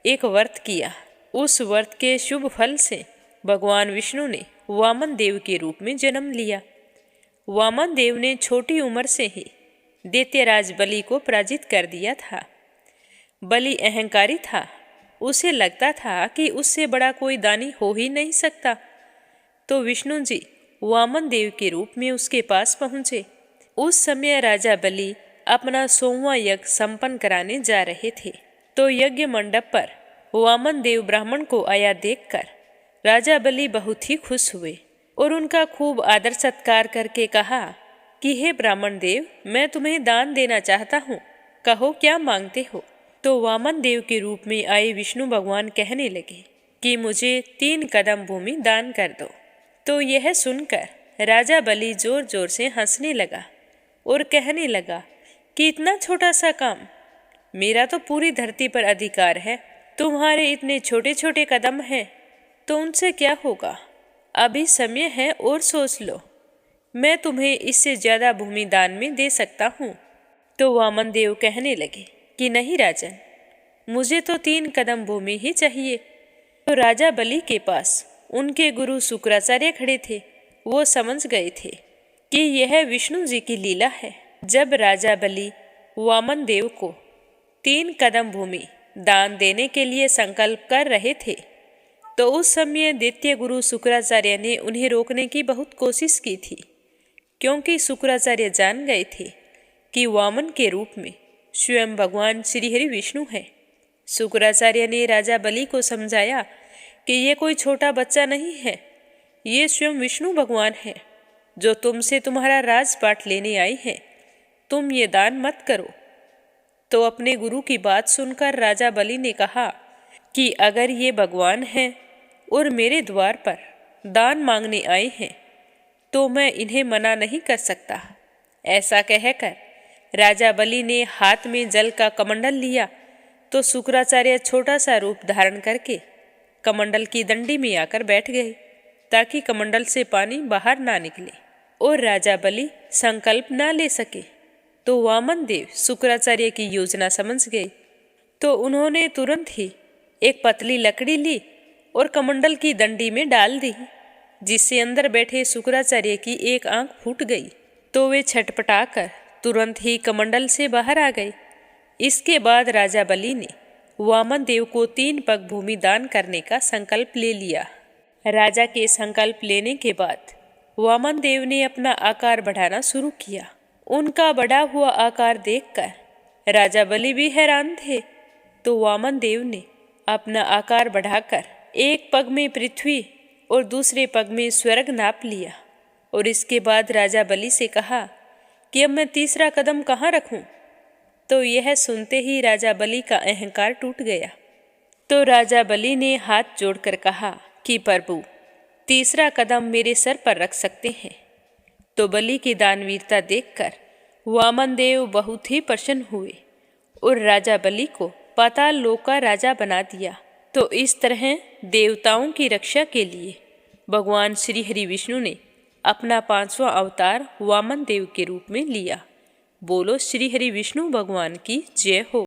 एक व्रत किया। उस व्रत के शुभ फल से भगवान विष्णु ने वामन देव के रूप में जन्म लिया। वामन देव ने छोटी उम्र से ही दैत्यराज बलि को पराजित कर दिया था। बलि अहंकारी था, उसे लगता था कि उससे बड़ा कोई दानी हो ही नहीं सकता। तो विष्णु जी वामन देव के रूप में उसके पास पहुंचे। उस समय राजा बलि अपना 100वां यज्ञ संपन्न कराने जा रहे थे। तो यज्ञ मंडप पर वामन देव ब्राह्मण को आया देखकर राजा बलि बहुत ही खुश हुए और उनका खूब आदर सत्कार करके कहा कि हे ब्राह्मण देव, मैं तुम्हें दान देना चाहता हूँ, कहो क्या मांगते हो। तो वामन देव के रूप में आए विष्णु भगवान कहने लगे कि मुझे 3 कदम भूमि दान कर दो। तो यह सुनकर राजा बलि जोर जोर से हंसने लगा और कहने लगा कि इतना छोटा सा काम, मेरा तो पूरी धरती पर अधिकार है, तुम्हारे इतने छोटे छोटे कदम हैं तो उनसे क्या होगा। अभी समय है और सोच लो, मैं तुम्हें इससे ज़्यादा भूमि दान में दे सकता हूँ। तो वामन देव कहने लगे कि नहीं राजन, मुझे तो 3 कदम भूमि ही चाहिए। तो राजा बलि के पास उनके गुरु शुक्राचार्य खड़े थे। वो समझ गए थे कि यह विष्णु जी की लीला है। जब राजा बलि वामन देव को 3 कदम भूमि दान देने के लिए संकल्प कर रहे थे, तो उस समय दैत्य गुरु शुक्राचार्य ने उन्हें रोकने की बहुत कोशिश की थी, क्योंकि शुक्राचार्य जान गए थे कि वामन के रूप में स्वयं भगवान श्रीहरि विष्णु है। शुक्राचार्य ने राजा बलि को समझाया कि ये कोई छोटा बच्चा नहीं है, ये स्वयं विष्णु भगवान है जो तुमसे तुम्हारा राजपाट लेने आए हैं, तुम ये दान मत करो। तो अपने गुरु की बात सुनकर राजा बलि ने कहा कि अगर ये भगवान हैं और मेरे द्वार पर दान मांगने आए हैं तो मैं इन्हें मना नहीं कर सकता। ऐसा कहकर राजा बलि ने हाथ में जल का कमंडल लिया। तो शुक्राचार्य छोटा सा रूप धारण करके कमंडल की दंडी में आकर बैठ गए ताकि कमंडल से पानी बाहर ना निकले और राजा बलि संकल्प ना ले सके। तो वामन देव शुक्राचार्य की योजना समझ गए। तो उन्होंने तुरंत ही एक पतली लकड़ी ली और कमंडल की दंडी में डाल दी, जिससे अंदर बैठे शुक्राचार्य की एक आंख फूट गई। तो वे छटपटाकर तुरंत ही कमंडल से बाहर आ गए। इसके बाद राजा बलि ने वामन देव को 3 पग भूमि दान करने का संकल्प ले लिया। राजा के संकल्प लेने के बाद वामन देव ने अपना आकार बढ़ाना शुरू किया। उनका बढ़ा हुआ आकार देखकर राजा बलि भी हैरान थे। तो वामन देव ने अपना आकार बढ़ाकर एक पग में पृथ्वी और दूसरे पग में स्वर्ग नाप लिया और इसके बाद राजा बलि से कहा कि अब मैं तीसरा कदम कहाँ रखूं। तो यह सुनते ही राजा बलि का अहंकार टूट गया। तो राजा बलि ने हाथ जोड़कर कहा कि प्रभु, तीसरा कदम मेरे सर पर रख सकते हैं। तो बलि की दानवीरता देखकर वामन देव बहुत ही प्रसन्न हुए और राजा बलि को पाताल लोक का राजा बना दिया। तो इस तरह देवताओं की रक्षा के लिए भगवान श्री हरि विष्णु ने अपना 5वां अवतार वामन देव के रूप में लिया। बोलो श्री हरि विष्णु भगवान की जय हो।